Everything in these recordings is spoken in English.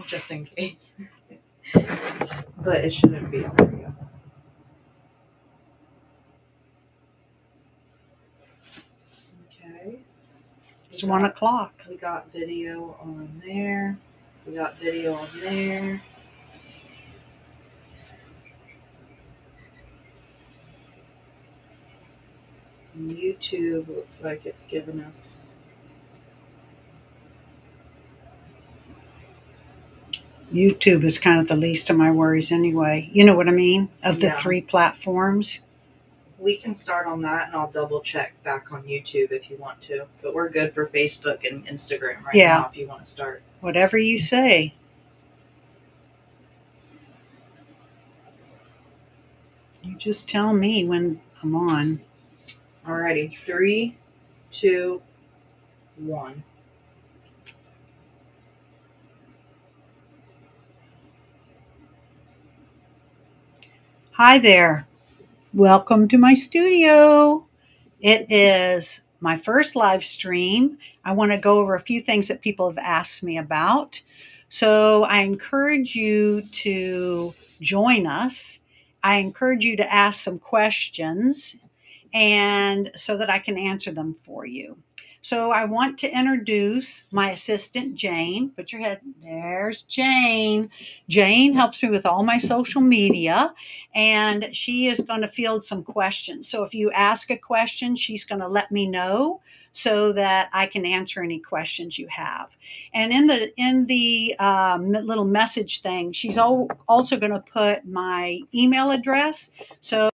just in case. But it shouldn't be. There we go. Okay. It's 1 o'clock. We got video on there. We got video on there. And YouTube looks like it's giving us. YouTube is kind of the least of my worries anyway. You know what I mean? Of the 3 platforms. We can start on that, and I'll double check back on YouTube if you want to. But we're good for Facebook and Instagram right now if you want to start. Whatever you say. You just tell me when I'm on. Alrighty. 3, 2, 1. Hi there. Welcome to my studio. It is my first live stream. I want to go over a few things that people have asked me about. So I encourage you to join us. I encourage you to ask some questions and so that I can answer them for you. So I want to introduce my assistant, Jane. Put your head, there's Jane. Jane helps me with all my social media, and she is going to field some questions. So if you ask a question, she's going to let me know so that I can answer any questions you have. And in the little message thing, she's also going to put my email address. So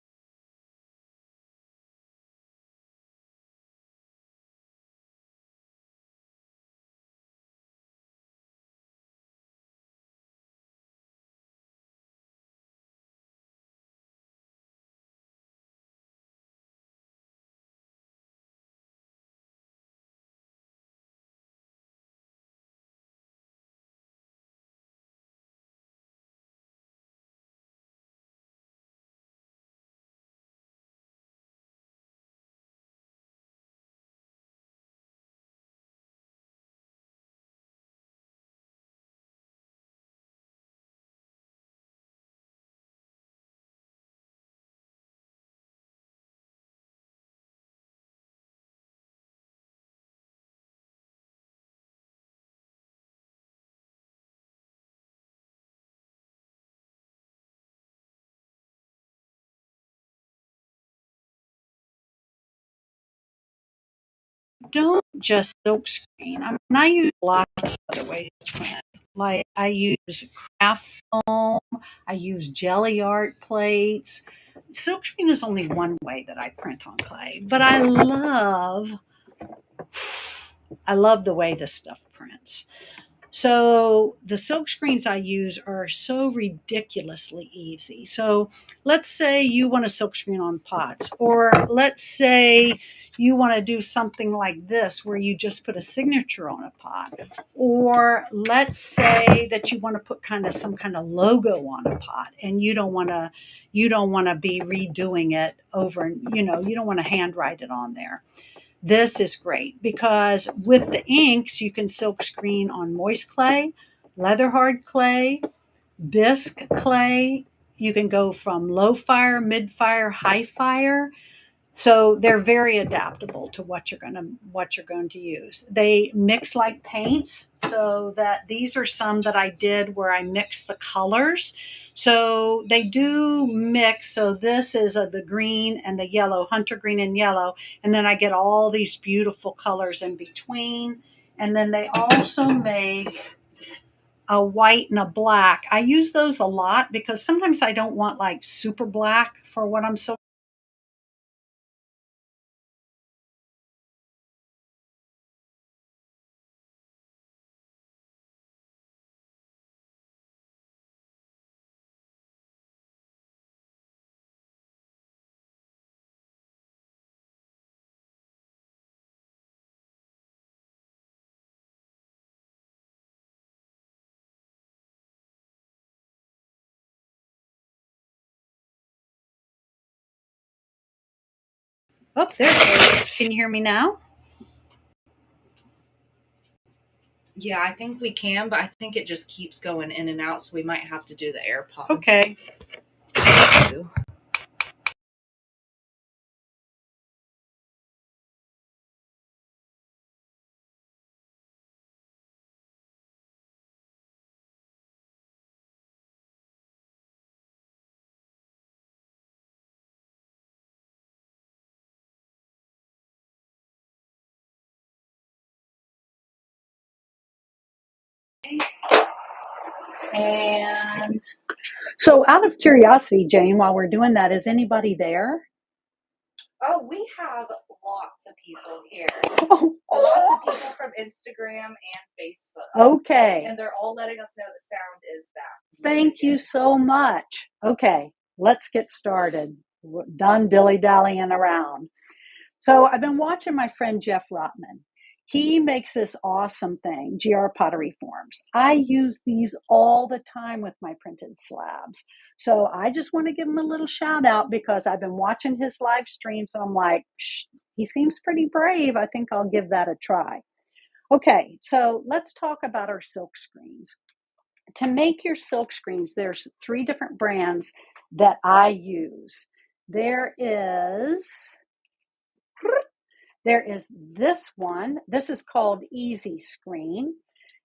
don't just silk screen. I mean, I use lots of other ways to print. Like I use craft foam, I use jelly art plates. Silk screen is only one way that I print on clay, but I love the way this stuff prints. So the silk screens I use are so ridiculously easy. So let's say you want a silk screen on pots, or let's say you want to do something like this where you just put a signature on a pot, or let's say that you want to put some kind of logo on a pot and you don't want to be redoing it over, you don't want to handwrite it on there. This is great because with the inks, you can silk screen on moist clay, leather hard clay, bisque clay. You can go from low fire, mid fire, high fire. So they're very adaptable to what you're going to use. They mix like paints, so that these are some that I did where I mixed the colors. So they do mix. So this is the green and the yellow, hunter green and yellow, and then I get all these beautiful colors in between. And then they also make a white and a black. I use those a lot because sometimes I don't want like super black for what I'm so. Oh, there it goes. Can you hear me now? Yeah, I think we can, but I think it just keeps going in and out, so we might have to do the AirPods. Okay. And so, out of curiosity, Jane, while we're doing that, is anybody there? Oh, we have lots of people here. Lots of people from Instagram and Facebook. Okay. And they're all letting us know the sound is back. Thank you so much. Okay, let's get started. We're done dilly-dallying around. So I've been watching my friend Jeff Rotman. He makes this awesome thing, GR pottery forms. I use these all the time with my printed slabs. So I just want to give him a little shout out because I've been watching his live streams and I'm like, he seems pretty brave. I think I'll give that a try. Okay, so let's talk about our silk screens. To make your silk screens, there's 3 different brands that I use. There is this one. This is called Easy Screen.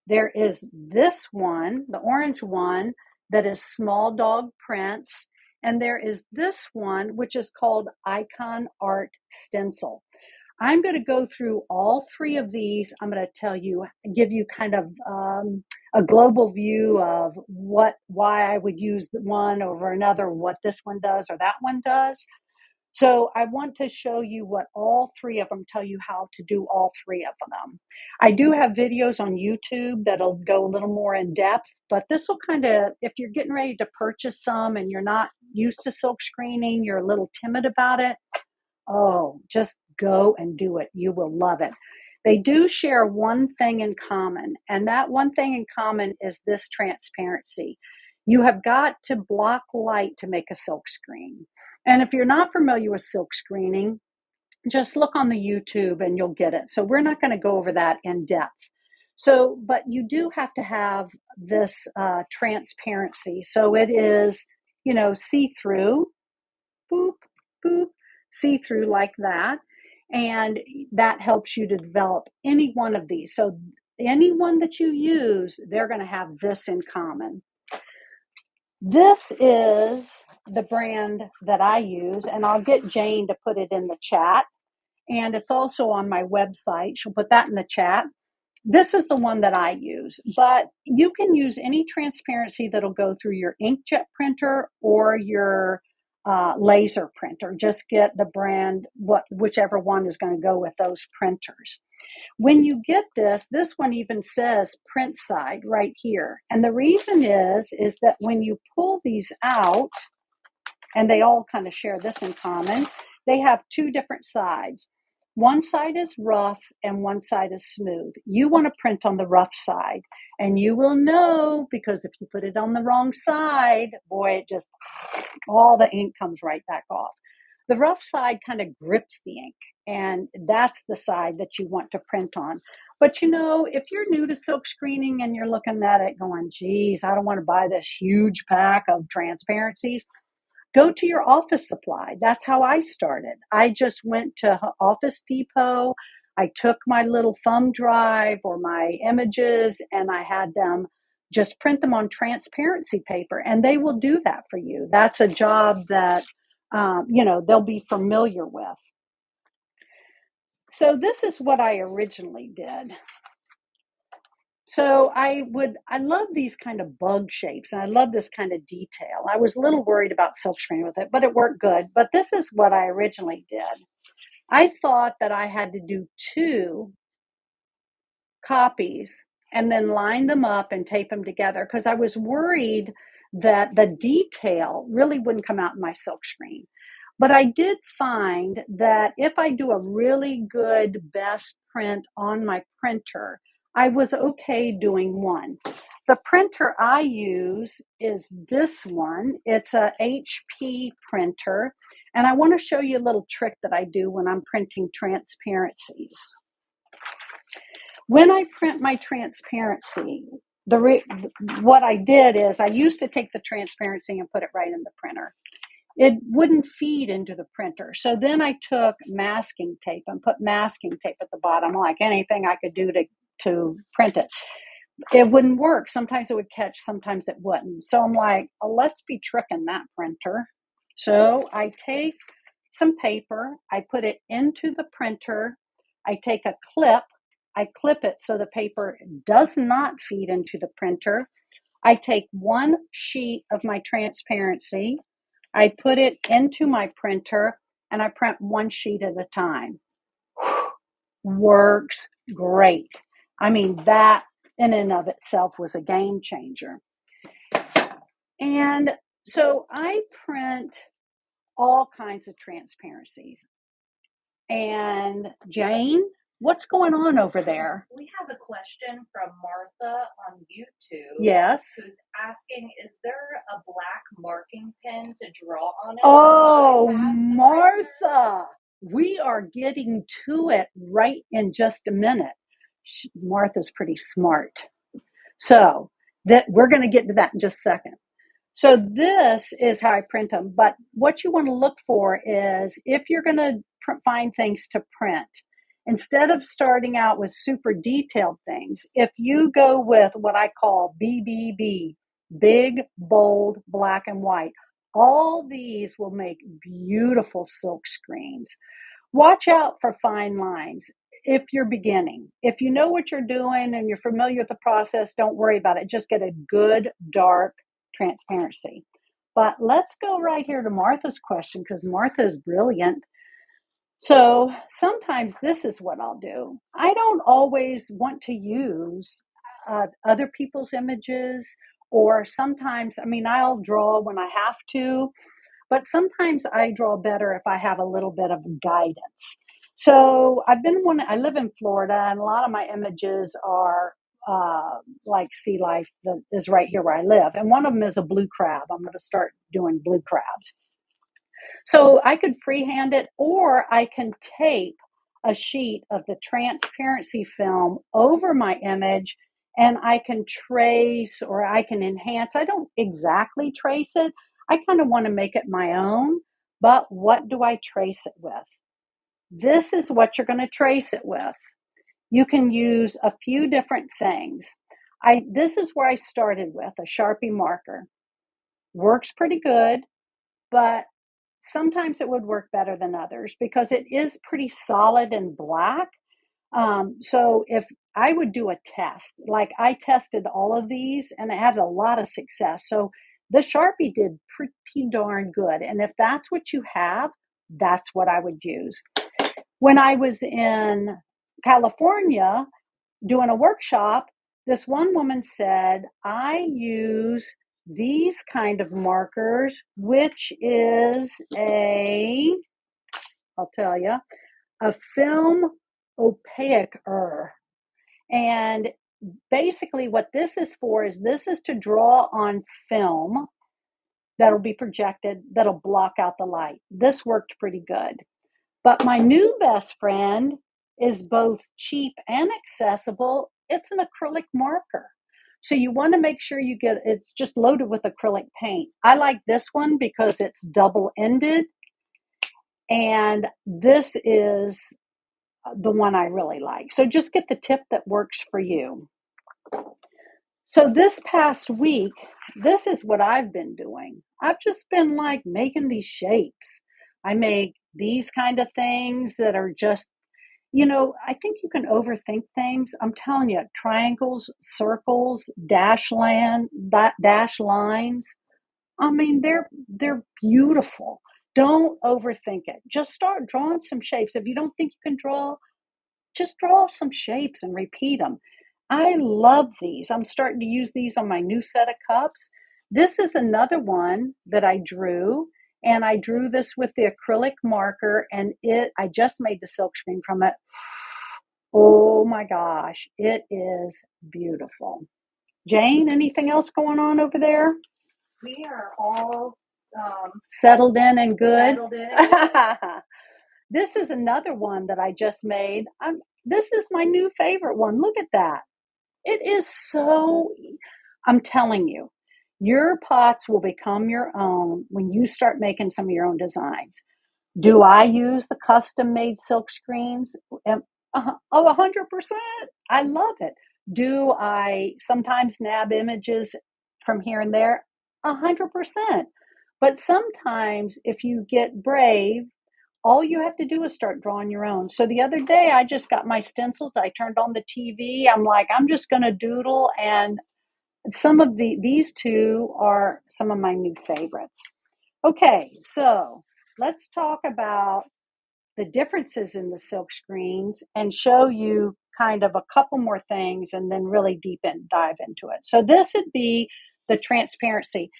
There is this one, the orange one, that is Small Dog Prints. And there is this one, which is called Icon Art Stencil. I'm going to go through all 3 of these. I'm going to give you kind of a global view of why I would use one over another, what this one does or that one does. So I want to show you what all 3 of them tell you how to do all 3 of them. I do have videos on YouTube that'll go a little more in depth, but this will kind of, if you're getting ready to purchase some and you're not used to silk screening, you're a little timid about it, oh, just go and do it. You will love it. They do share one thing in common, and that one thing in common is this transparency. You have got to block light to make a silk screen. And if you're not familiar with silk screening, just look on the YouTube and you'll get it. So we're not going to go over that in depth. So, but you do have to have this transparency. So it is, see-through, boop, boop, see-through like that. And that helps you to develop any one of these. So any one that you use, they're going to have this in common. This is the brand that I use, and I'll get Jane to put it in the chat. And it's also on my website. She'll put that in the chat. This is the one that I use, but you can use any transparency that'll go through your inkjet printer or your laser printer. Just get the brand, whichever one is going to go with those printers. When you get this one even says print side right here. And the reason is that when you pull these out, and they all kind of share this in common, they have 2 different sides. One side is rough and one side is smooth. You want to print on the rough side, and you will know because if you put it on the wrong side, boy, all the ink comes right back off. The rough side kind of grips the ink, and that's the side that you want to print on. But if you're new to silk screening and you're looking at it going, geez, I don't want to buy this huge pack of transparencies, go to your office supply. That's how I started. I just went to Office Depot. I took my little thumb drive or my images and I had them just print them on transparency paper, and they will do that for you. That's a job that, they'll be familiar with. So this is what I originally did. So I love these kind of bug shapes, and I love this kind of detail. I was a little worried about silk screen with it, but it worked good. But this is what I originally did. I thought that I had to do 2 copies and then line them up and tape them together because I was worried that the detail really wouldn't come out in my silk screen. But I did find that if I do a really good best print on my printer, I was okay doing 1. The printer I use is this one. It's a HP printer. And I want to show you a little trick that I do when I'm printing transparencies. When I print my transparency, what I did is I used to take the transparency and put it right in the printer. It wouldn't feed into the printer. So then I took masking tape and put masking tape at the bottom, like anything I could do to print it. It wouldn't work. Sometimes it would catch, sometimes it wouldn't. So I'm like, oh, let's be tricking that printer. So I take some paper, I put it into the printer, I take a clip, I clip it so the paper does not feed into the printer. I take one sheet of my transparency, I put it into my printer, and I print one sheet at a time. Works great. I mean, that in and of itself was a game changer. And so I print all kinds of transparencies. And Jane, what's going on over there? We have a question from Martha on YouTube. Yes. Who's asking, is there a black marking pen to draw on it? Oh, Martha, we are getting to it right in just a minute. Martha's pretty smart. So that we're going to get to that in just a second. So this is how I print them. But what you want to look for is if you're going to find things to print, instead of starting out with super detailed things, if you go with what I call BBB, big, bold, black and white, all these will make beautiful silk screens. Watch out for fine lines if you're beginning. If you know what you're doing and you're familiar with the process, don't worry about it. Just get a good, dark transparency. But let's go right here to Martha's question because Martha is brilliant. So sometimes this is what I'll do. I don't always want to use other people's images, or sometimes, I mean, I'll draw when I have to, but sometimes I draw better if I have a little bit of guidance. So I live in Florida, and a lot of my images are like sea life that is right here where I live. And one of them is a blue crab. I'm going to start doing blue crabs. So I could freehand it, or I can tape a sheet of the transparency film over my image, and I can trace or I can enhance. I don't exactly trace it. I kind of want to make it my own, but what do I trace it with? This is what you're going to trace it with. You can use a few different things. This is where I started with a Sharpie marker. Works pretty good, but sometimes it would work better than others because it is pretty solid and black. So if I would do a test, like I tested all of these and I had a lot of success. So the Sharpie did pretty darn good. And if that's what you have, that's what I would use. When I was in California doing a workshop, this one woman said, I use these kind of markers, which is I'll tell you, a film opaquer. And basically what this is for is this is to draw on film that'll be projected, that'll block out the light. This worked pretty good. But my new best friend is both cheap and accessible. It's an acrylic marker. So you want to make sure it's just loaded with acrylic paint. I like this one because it's double-ended. And this is the one I really like. So just get the tip that works for you. So this past week, this is what I've been doing. I've just been like making these shapes. I make these kind of things that are just, I think you can overthink things. I'm telling you, triangles, circles, dash lines. I mean, they're beautiful. Don't overthink it. Just start drawing some shapes. If you don't think you can draw, just draw some shapes and repeat them. I love these. I'm starting to use these on my new set of cups. This is another one that I drew, and I drew this with the acrylic marker, and I just made the silkscreen from it. Oh my gosh, it is beautiful. Jane, anything else going on over there? We are all settled in and good. Settled in. This is another one that I just made. this is my new favorite one. Look at that. It is so, I'm telling you, your pots will become your own when you start making some of your own designs. Do I use the custom made silk screens? Oh, 100%. I love it. Do I sometimes nab images from here and there? 100%. But sometimes if you get brave, all you have to do is start drawing your own. So the other day I just got my stencils. I turned on the TV. I'm like, I'm just going to doodle. And some of these two are some of my new favorites. Okay, so let's talk about the differences in the silk screens and show you kind of a couple more things and then really dive into it. So this would be the transparency.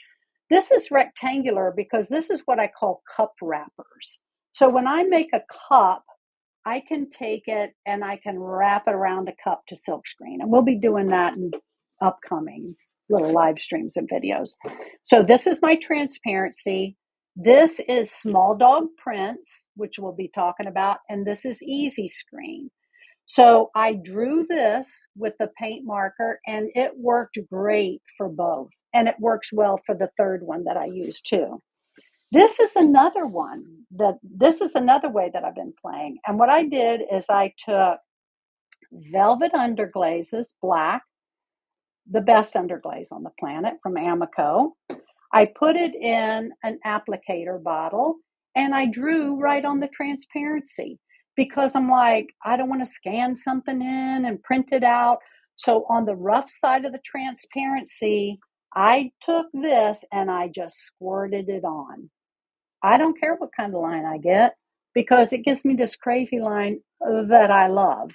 This is rectangular because this is what I call cup wrappers. So when I make a cup, I can take it and I can wrap it around a cup to silkscreen. And we'll be doing that in upcoming little live streams and videos. So this is my transparency. This is small dog prints, which we'll be talking about. And this is easy screen. So I drew this with the paint marker and it worked great for both. And it works well for the third one that I use too. This is another one this is another way that I've been playing. And what I did is I took velvet underglazes, black, the best underglaze on the planet from Amico. I put it in an applicator bottle and I drew right on the transparency because I'm like, I don't want to scan something in and print it out. So on the rough side of the transparency, I took this and I just squirted it on. I don't care what kind of line I get because it gives me this crazy line that I love.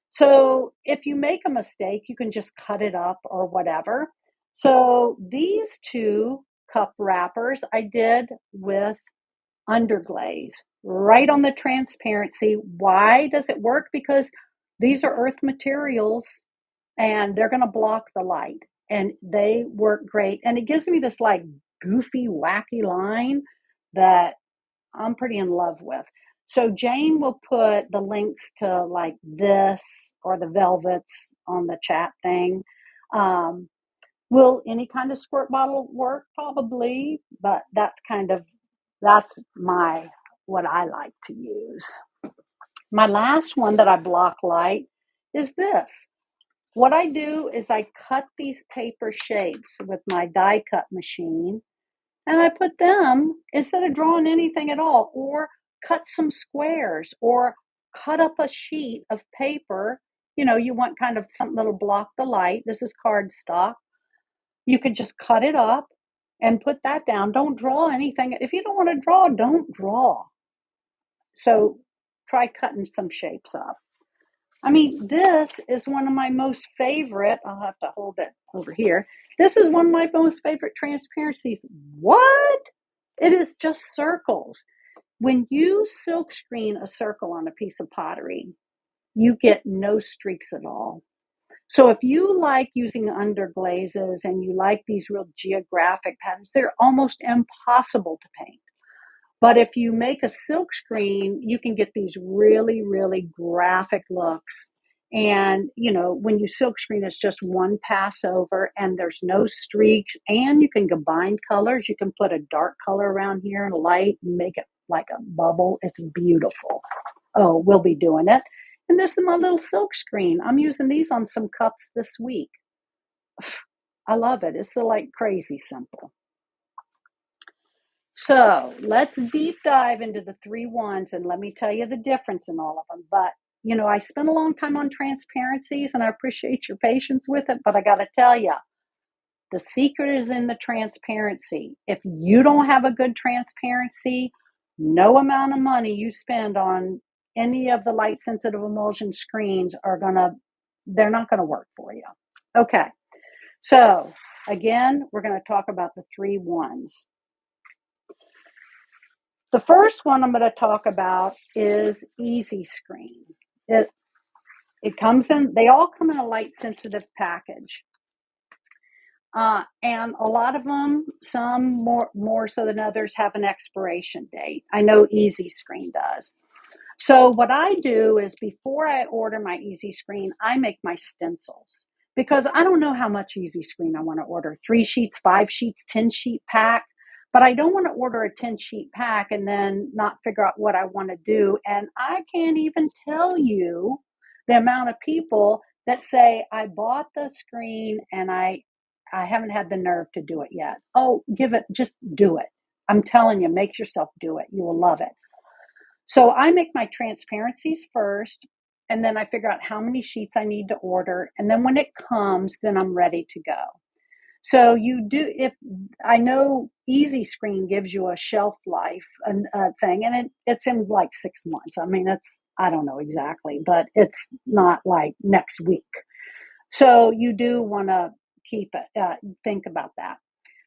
So if you make a mistake, you can just cut it up or whatever. So these two cup wrappers I did with underglaze right on the transparency. Why does it work? Because these are earth materials and they're going to block the light and they work great. And it gives me this like goofy, wacky line that I'm pretty in love with. So Jane will put the links to like this or the velvets on the chat thing. Will any kind of squirt bottle work? Probably, but that's what I like to use. My last one that I block light is this. What I do is I cut these paper shapes with my die cut machine and I put them instead of drawing anything at all, or cut some squares, or cut up a sheet of paper. You know, you want kind of something that'll block the light. This is cardstock. You could just cut it up and put that down. Don't draw anything. If you don't want to draw, don't draw. So try cutting some shapes up. I mean, this is one of my most favorite. I'll have to hold it over here. This is one of my most favorite transparencies. What? It is just circles. When you silk screen a circle on a piece of pottery, you get no streaks at all. So if you like using underglazes and you like these real geographic patterns, they're almost impossible to paint. But if you make a silk screen, you can get these really, really graphic looks. And, you know, when you silk screen, it's just one pass over and there's no streaks. And you can combine colors. You can put a dark color around here and a light and make it like a bubble. It's beautiful. Oh, we'll be doing it. And this is my little silk screen. I'm using these on some cups this week. I love it. It's so like crazy simple. So let's deep dive into the 3 ones and let me tell you the difference in all of them. But, you know, I spent a long time on transparencies and I appreciate your patience with it. But I got to tell you, the secret is in the transparency. If you don't have a good transparency, no amount of money you spend on any of the light sensitive emulsion screens they're not going to work for you. Okay. So again, we're going to talk about the 3 ones. The first one I'm going to talk about is Easy Screen. It comes in, they all come in a light sensitive package. And a lot of them, some more so than others, have an expiration date. I know Easy Screen does. So what I do is before I order my Easy Screen, I make my stencils because I don't know how much Easy Screen I want to order. 3 sheets, 5 sheets, 10-sheet pack. But I don't want to order a 10-sheet pack and then not figure out what I want to do. And I can't even tell you the amount of people that say, I bought the screen and I haven't had the nerve to do it yet. Oh, just do it. I'm telling you, make yourself do it. You will love it. So I make my transparencies first, and then I figure out how many sheets I need to order. And then when it comes, then I'm ready to go. So if I know Easy Screen gives you a shelf life thing, and it's in like 6 months. I mean, I don't know exactly, but it's not like next week. So you do want to think about that.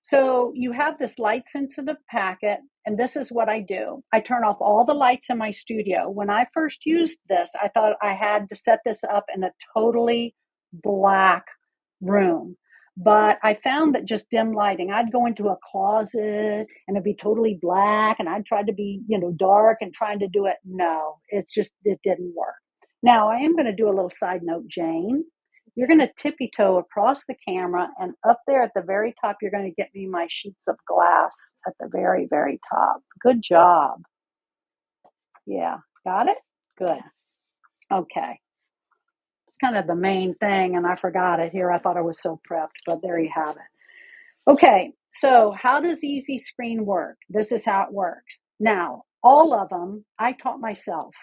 So you have this light sensitive packet, and this is what I do. I turn off all the lights in my studio. When I first used this, I thought I had to set this up in a totally black room. But I found that just dim lighting, I'd go into a closet and it'd be totally black, and I'd try to be, dark and trying to do it. No, it didn't work. Now I am going to do a little side note, Jane. You're going to tippy toe across the camera, and up there at the very top, you're going to get me my sheets of glass at the very, very top. Good job. Yeah, got it? Good. Okay. It's kind of the main thing, and I forgot it here. I thought I was so prepped, but there you have it. Okay, so how does Easy Screen work? This is how it works. Now, all of them, I taught myself.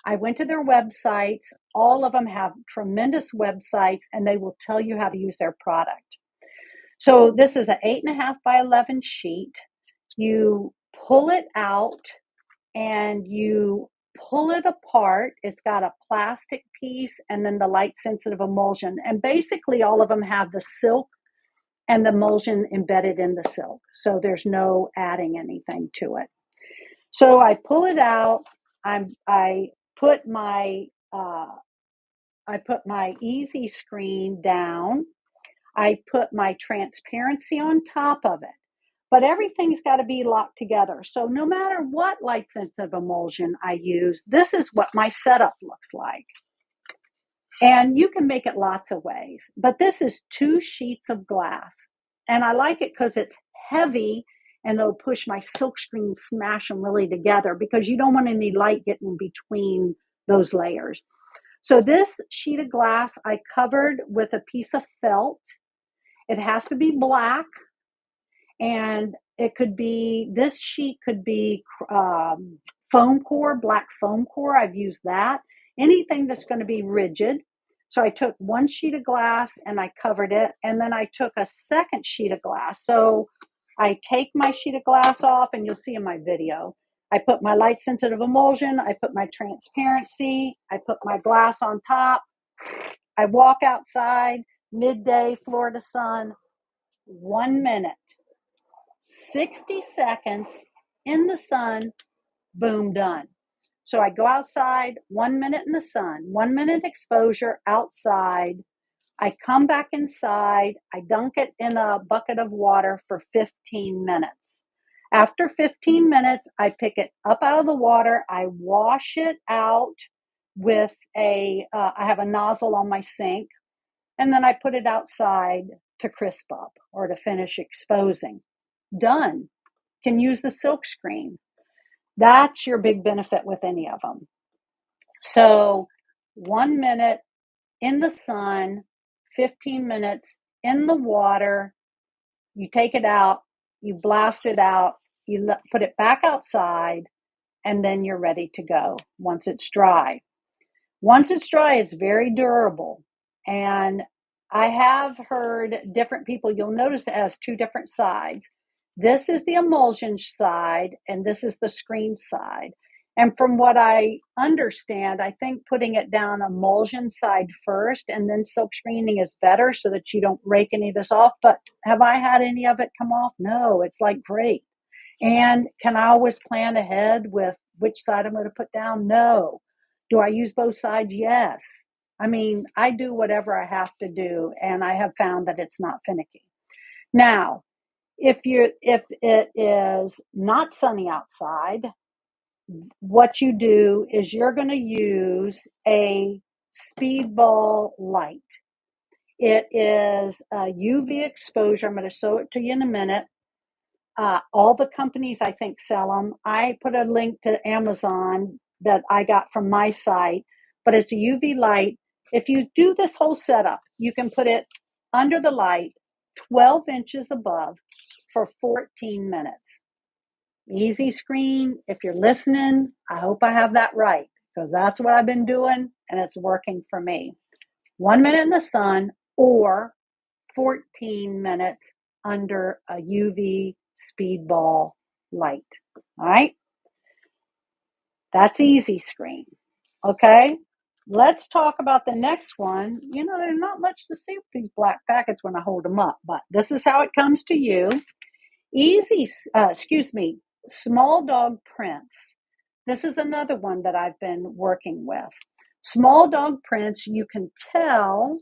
I went to their websites. All of them have tremendous websites, and they will tell you how to use their product. So this is an 8.5 by 11 sheet. You pull it out and you pull it apart. It's got a plastic piece and then the light sensitive emulsion. And basically all of them have the silk and the emulsion embedded in the silk. So there's no adding anything to it. So I pull it out. I put my Easy Screen down. I put my transparency on top of it. But everything's got to be locked together. So no matter what light sensitive emulsion I use, this is what my setup looks like. And you can make it lots of ways. But this is 2 sheets of glass. And I like it because it's heavy and it'll push my silkscreen, smash them really together because you don't want any light getting in between those layers. So this sheet of glass I covered with a piece of felt. It has to be black, and this sheet could be foam core, black foam core. I've used that. Anything that's going to be rigid. So I took 1 sheet of glass and I covered it, and then I took a second sheet of glass. So I take my sheet of glass off, and you'll see in my video. I put my light sensitive emulsion, I put my transparency, I put my glass on top. I walk outside, midday, Florida sun, 1 minute, 60 seconds in the sun, boom, done. So I go outside, 1 minute in the sun, 1 minute exposure outside. I come back inside, I dunk it in a bucket of water for 15 minutes. After 15 minutes, I pick it up out of the water, I wash it out with I have a nozzle on my sink, and then I put it outside to crisp up or to finish exposing. Done. Can use the silkscreen. That's your big benefit with any of them. So 1 minute in the sun, 15 minutes in the water, you take it out, you blast it out, you put it back outside, and then you're ready to go once it's dry. Once it's dry, it's very durable. And I have heard different people, you'll notice it has 2 different sides. This is the emulsion side, and this is the screen side. And from what I understand, I think putting it down emulsion side first and then silk screening is better so that you don't rake any of this off. But have I had any of it come off? No, it's like great. And can I always plan ahead with which side I'm going to put down? No. Do I use both sides? Yes. I mean, I do whatever I have to do, and I have found that it's not finicky. Now, if it is not sunny outside, what you do is you're going to use a speedball light. It is a UV exposure. I'm going to show it to you in a minute. All the companies, I think, sell them. I put a link to Amazon that I got from my site, but it's a UV light. If you do this whole setup, you can put it under the light 12 inches above for 14 minutes. Easy screen. If you're listening, I hope I have that right, because that's what I've been doing and it's working for me. 1 minute in the sun or 14 minutes under a UV speedball light. All right. That's easy screen. Okay. Let's talk about the next one. You know, there's not much to see with these black packets when I hold them up, but this is how it comes to you. Small dog prints. This is another one that I've been working with. Small dog prints, you can tell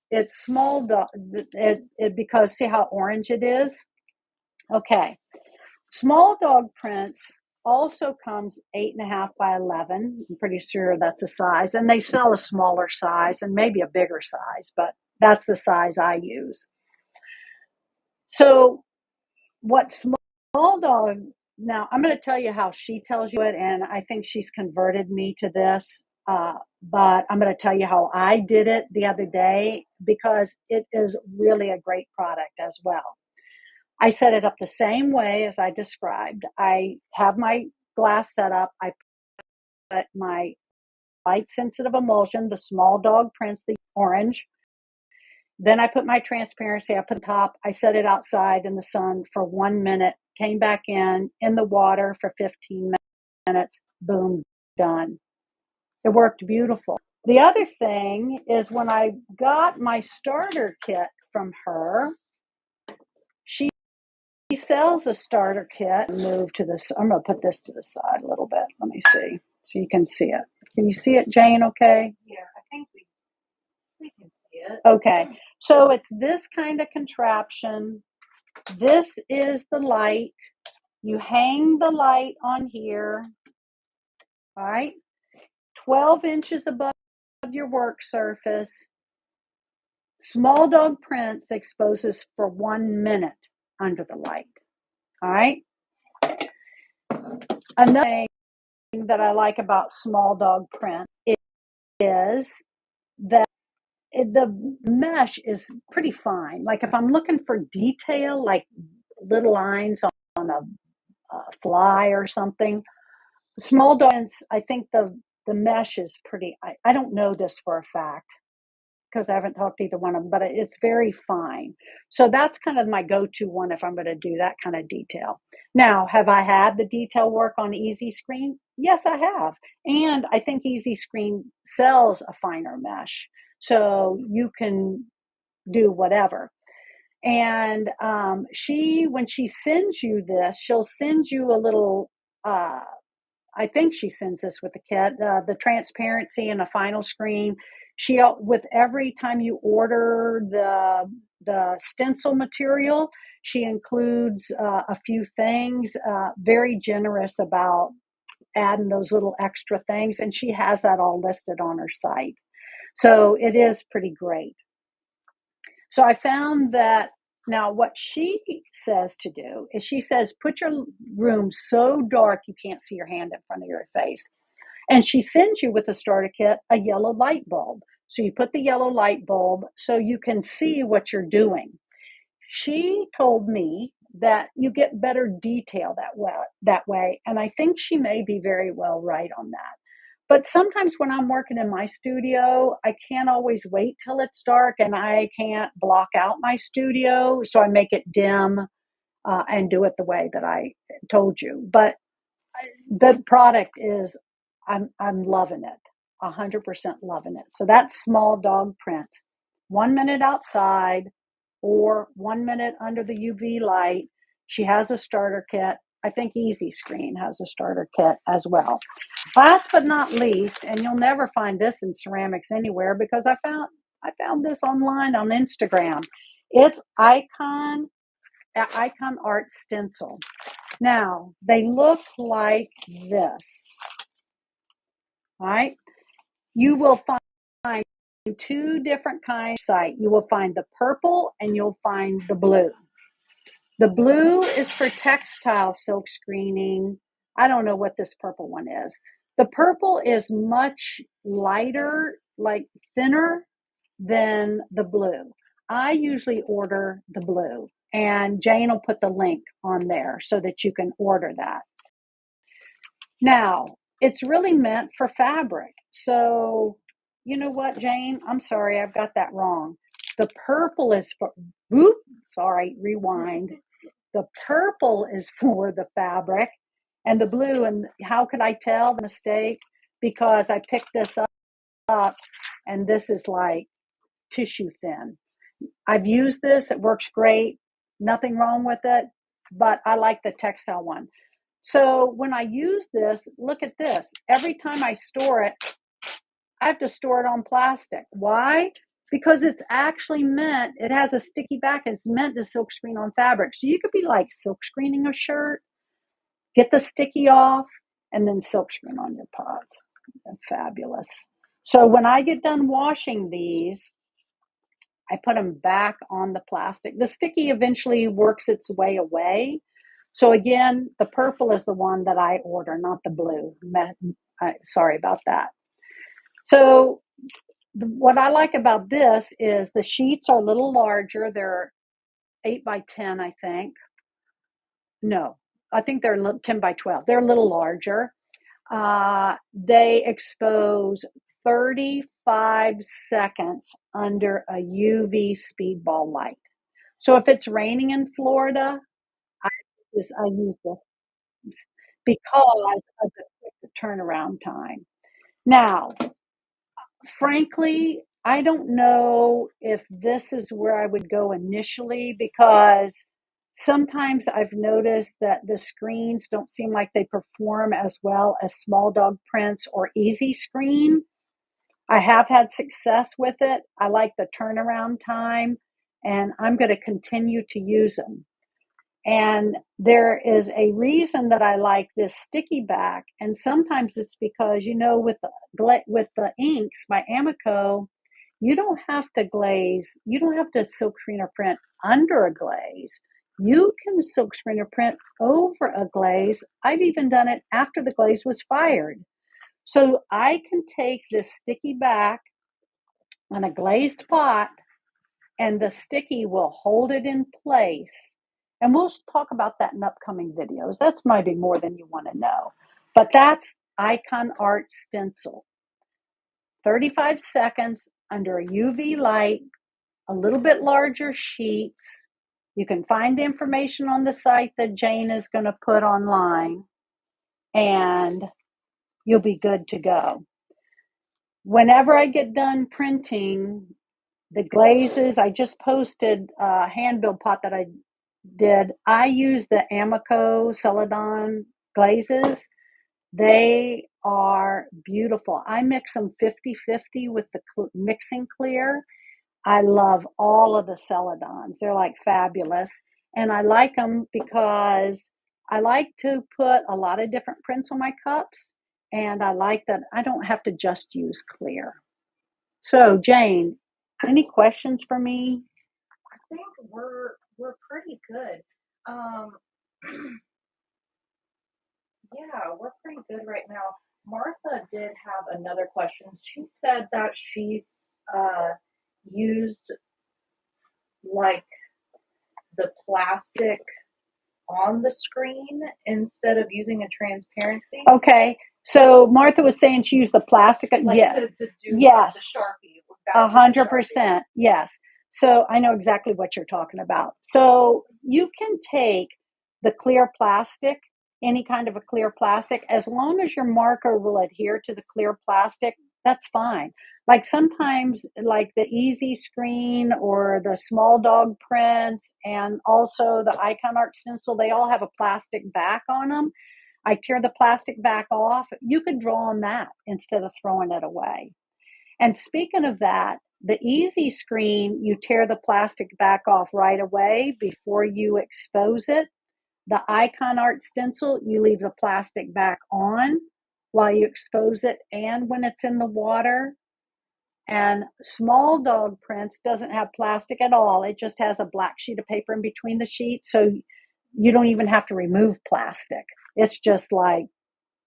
it's small dog because see how orange it is? Okay. Small dog prints also comes 8.5 by 11. I'm pretty sure that's the size. And they sell a smaller size and maybe a bigger size, but that's the size I use. So what small dog, now I'm going to tell you how she tells you it, and I think she's converted me to this, but I'm going to tell you how I did it the other day because it is really a great product as well. I set it up the same way as I described. I have my glass set up. I put my light sensitive emulsion, the small dog prints, the orange. Then I put my transparency, I put the top, I set it outside in the sun for 1 minute, came back in the water for 15 minutes, boom, done. It worked beautiful. The other thing is when I got my starter kit from her, she sells a starter kit. Move to this, I'm going to put this to the side a little bit. Let me see so you can see it. Can you see it, Jane, okay? Yeah, I think we can see it. Okay. So it's this kind of contraption. This is the light. You hang the light on here. All right. 12 inches above your work surface. Small dog prints exposes for 1 minute under the light. All right. Another thing that I like about small dog print is that the mesh is pretty fine. Like if I'm looking for detail, like little lines on a fly or something, small dogs, I think the mesh is pretty, I don't know this for a fact because I haven't talked to either one of them, but it's very fine. So that's kind of my go-to one if I'm going to do that kind of detail. Now, have I had the detail work on Easy Screen? Yes, I have. And I think Easy Screen sells a finer mesh. So you can do whatever. And when she sends you this, she'll send you a little, I think she sends this with the kit, the transparency and a final screen. With every time you order the stencil material, she includes a few things, very generous about adding those little extra things. And she has that all listed on her site. So it is pretty great. So I found that now what she says to do is she says, put your room so dark you can't see your hand in front of your face. And she sends you with a starter kit a yellow light bulb. So you put the yellow light bulb so you can see what you're doing. She told me that you get better detail that way. And I think she may be very well right on that. But sometimes when I'm working in my studio, I can't always wait till it's dark and I can't block out my studio. So I make it dim and do it the way that I told you. But the product is, I'm loving it, 100% loving it. So that's small dog prints. 1 minute outside or 1 minute under the UV light. She has a starter kit. I think Easy Screen has a starter kit as well. Last but not least, and you'll never find this in ceramics anywhere because I found this online on Instagram. It's Icon Art Stencil. Now, they look like this. All right. You will find two different kinds of site. You will find the purple and you'll find the blue. The blue is for textile silk screening. I don't know what this purple one is. The purple is much lighter, like thinner than the blue. I usually order the blue, and Jane will put the link on there so that you can order that. Now, it's really meant for fabric. So, you know what, Jane? I'm sorry, I've got that wrong. The purple is for, rewind. The purple is for the fabric and the blue. And how could I tell the mistake? Because I picked this up and this is like tissue thin. I've used this. It works great. Nothing wrong with it, but I like the textile one. So when I use this, look at this. Every time I store it, I have to store it on plastic. Why? Because it's actually meant, it has a sticky back. It's meant to silk screen on fabric. So you could be like silk screening a shirt, get the sticky off, and then silk screen on your pots. Fabulous. So when I get done washing these, I put them back on the plastic. The sticky eventually works its way away. So again, the purple is the one that I order, not the blue. Sorry about that. So what I like about this is the sheets are a little larger. They're 8 by 10, I think. No, I think they're 10 by 12. They're a little larger. They expose 35 seconds under a UV speedball light. So if it's raining in Florida, I use this because of the quick turnaround time. Now, frankly, I don't know if this is where I would go initially because sometimes I've noticed that the screens don't seem like they perform as well as small dog prints or easy screen. I have had success with it. I like the turnaround time, and I'm going to continue to use them. And there is a reason that I like this sticky back, and sometimes it's because, you know, with the inks by Amico, you don't have to glaze. You don't have to silk screen or print under a glaze. You can silk screen or print over a glaze. I've even done it after the glaze was fired. So I can take this sticky back on a glazed pot, and the sticky will hold it in place. And we'll talk about that in upcoming videos. That's maybe more than you want to know. But that's Icon Art Stencil. 35 seconds under a UV light, a little bit larger sheets. You can find the information on the site that Jane is going to put online, and you'll be good to go. Whenever I get done printing, the glazes, I just posted a hand build pot that I did. I use the Amico Celadon glazes. They are beautiful. I mix them 50-50 with the mixing clear. I love all of the Celadons. They're like fabulous. And I like them because I like to put a lot of different prints on my cups. And I like that I don't have to just use clear. So, Jane, any questions for me? I think we're pretty good. Yeah, we're pretty good right now. Martha did have another question. She said that she's used like the plastic on the screen instead of using a transparency. Okay. So Martha was saying she used the plastic. Like yeah. to do Yes. the Sharpie. 100%. Yes. So I know exactly what you're talking about. So you can take the clear plastic, any kind of a clear plastic, as long as your marker will adhere to the clear plastic, that's fine. Like sometimes like the easy screen or the small dog prints and also the Icon Art stencil, they all have a plastic back on them. I tear the plastic back off. You could draw on that instead of throwing it away. And speaking of that, the easy screen, you tear the plastic back off right away before you expose it. The icon art stencil, you leave the plastic back on while you expose it and when it's in the water. And small dog prints doesn't have plastic at all. It just has a black sheet of paper in between the sheets. So you don't even have to remove plastic. It's just like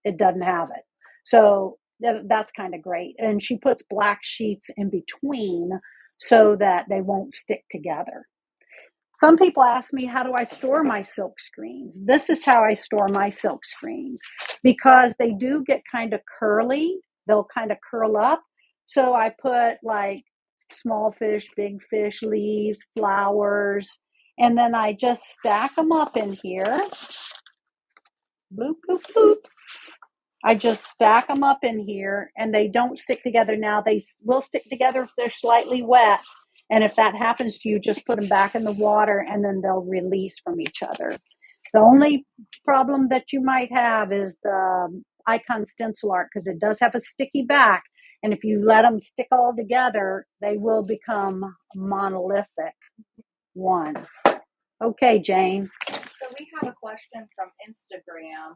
it doesn't have it. So that's kind of great. And she puts black sheets in between so that they won't stick together. Some people ask me, how do I store my silk screens? This is how I store my silk screens because they do get kind of curly. They'll kind of curl up. So I put like small fish, big fish, leaves, flowers, and then I just stack them up in here. Bloop, bloop, bloop. I just stack them up in here and they don't stick together. Now they will stick together if they're slightly wet. And if that happens to you, just put them back in the water and then they'll release from each other. The only problem that you might have is the icon stencil art because it does have a sticky back. And if you let them stick all together, they will become monolithic one. Okay, Jane. So we have a question from Instagram.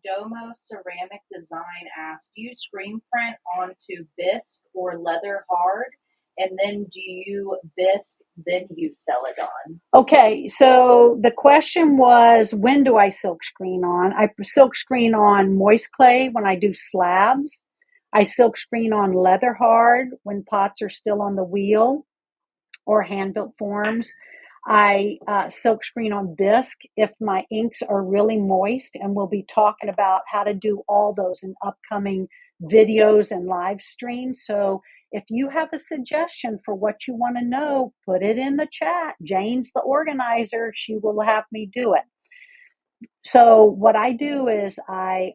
Domo Ceramic Design asked, do you screen print onto bisque or leather hard? And then do you bisque, then you sell it on? Okay, so the question was, when do I silk screen on? I silk screen on moist clay when I do slabs. I silk screen on leather hard when pots are still on the wheel or hand-built forms. I silk screen on bisque if my inks are really moist, and we'll be talking about how to do all those in upcoming videos and live streams. So if you have a suggestion for what you want to know, put it in the chat. Jane's the organizer. She will have me do it. So what I do is I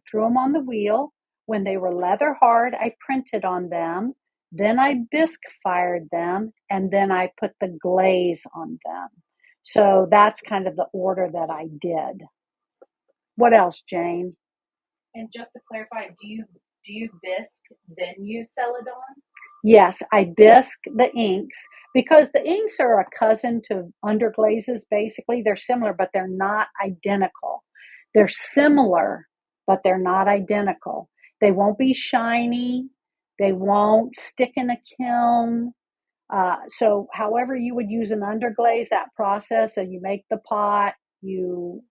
threw them on the wheel. When they were leather hard, I printed on them. Then I bisque fired them, and then I put the glaze on them. So that's kind of the order that I did. What else, Jane? And just to clarify, do you bisque, then you sell it on? Yes, I bisque the inks because the inks are a cousin to underglazes, basically. They're similar, but they're not identical. They're similar, but they're not identical. They won't be shiny. They won't stick in a kiln. So however you would use an underglaze, that process, so you make the pot, you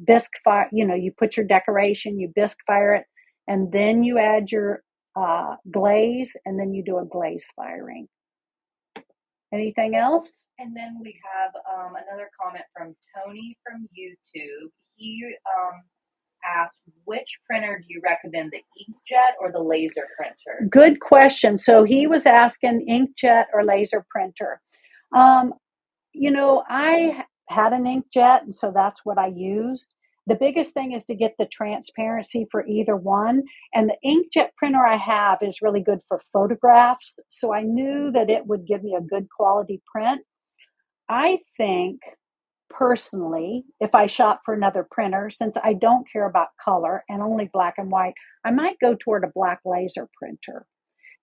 bisque fire, you put your decoration, you bisque fire it, and then you add your glaze, and then you do a glaze firing. Anything else? And then we have another comment from Tony from YouTube. He asked, which printer do you recommend, the inkjet or the laser printer? Good question. So he was asking inkjet or laser printer. I had an inkjet, and so that's what I used. The biggest thing is to get the transparency for either one. And the inkjet printer I have is really good for photographs. So I knew that it would give me a good quality print. I think personally, if I shop for another printer, since I don't care about color and only black and white, I might go toward a black laser printer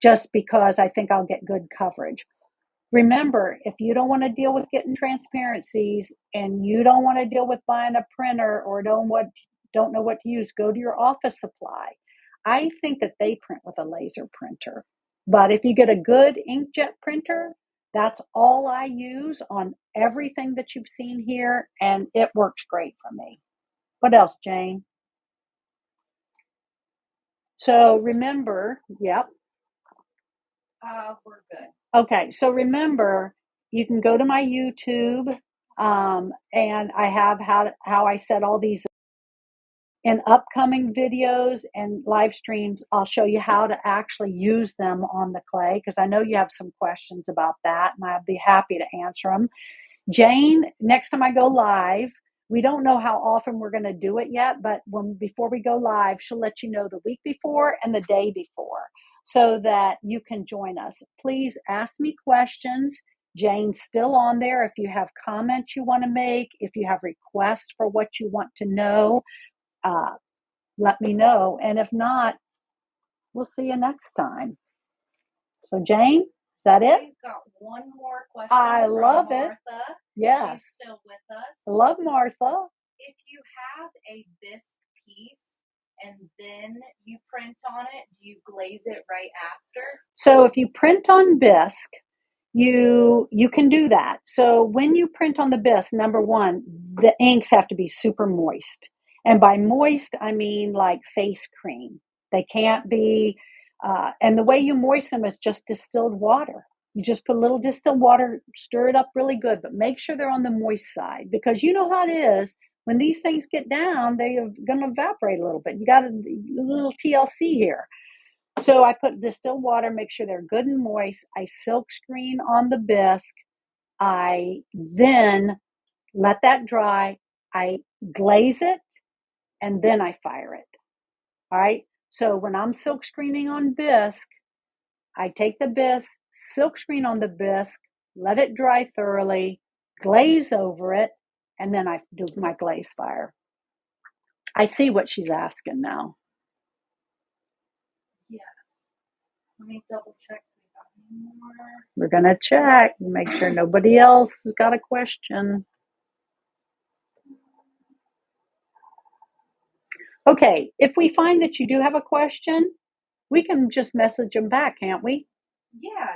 just because I think I'll get good coverage. Remember, if you don't want to deal with getting transparencies and you don't want to deal with buying a printer or don't know what to use, go to your office supply. I think that they print with a laser printer. But if you get a good inkjet printer, that's all I use on everything that you've seen here, and it works great for me. What else, Jane? So remember, yep. We're good. Okay, so remember, you can go to my YouTube, and I have how I set all these in upcoming videos and live streams. I'll show you how to actually use them on the clay because I know you have some questions about that, and I'd be happy to answer them. Jane, next time I go live, we don't know how often we're going to do it yet, but before we go live, she'll let you know the week before and the day before so that you can join us. Please ask me questions. Jane's still on there. If you have comments you want to make, if you have requests for what you want to know, let me know. And if not, we'll see you next time. So, Jane? Is that it? We've got one more question I from love it. Martha. Yes. She's still with us. Love Martha. If you have a bisque piece and then you print on it, do you glaze it right after? So if you print on bisque, you can do that. So when you print on the bisque, number one, the inks have to be super moist. And by moist, I mean like face cream. They can't be, and the way you moisten them is just distilled water. You just put a little distilled water, stir it up really good, but make sure they're on the moist side because you know how it is. When these things get down, they're going to evaporate a little bit. You got a little TLC here. So I put distilled water, make sure they're good and moist. I silk screen on the bisque. I then let that dry. I glaze it and then I fire it. All right. So when I'm silk screening on bisque, I take the bisque, silk screen on the bisque, let it dry thoroughly, glaze over it, and then I do my glaze fire. I see what she's asking now. Yes. Let me double check. We got any more? We're going to check, make sure nobody else has got a question. Okay, if we find that you do have a question, we can just message them back, can't we? Yeah.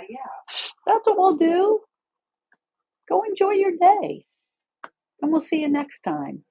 That's what we'll do. Go enjoy your day, and we'll see you next time.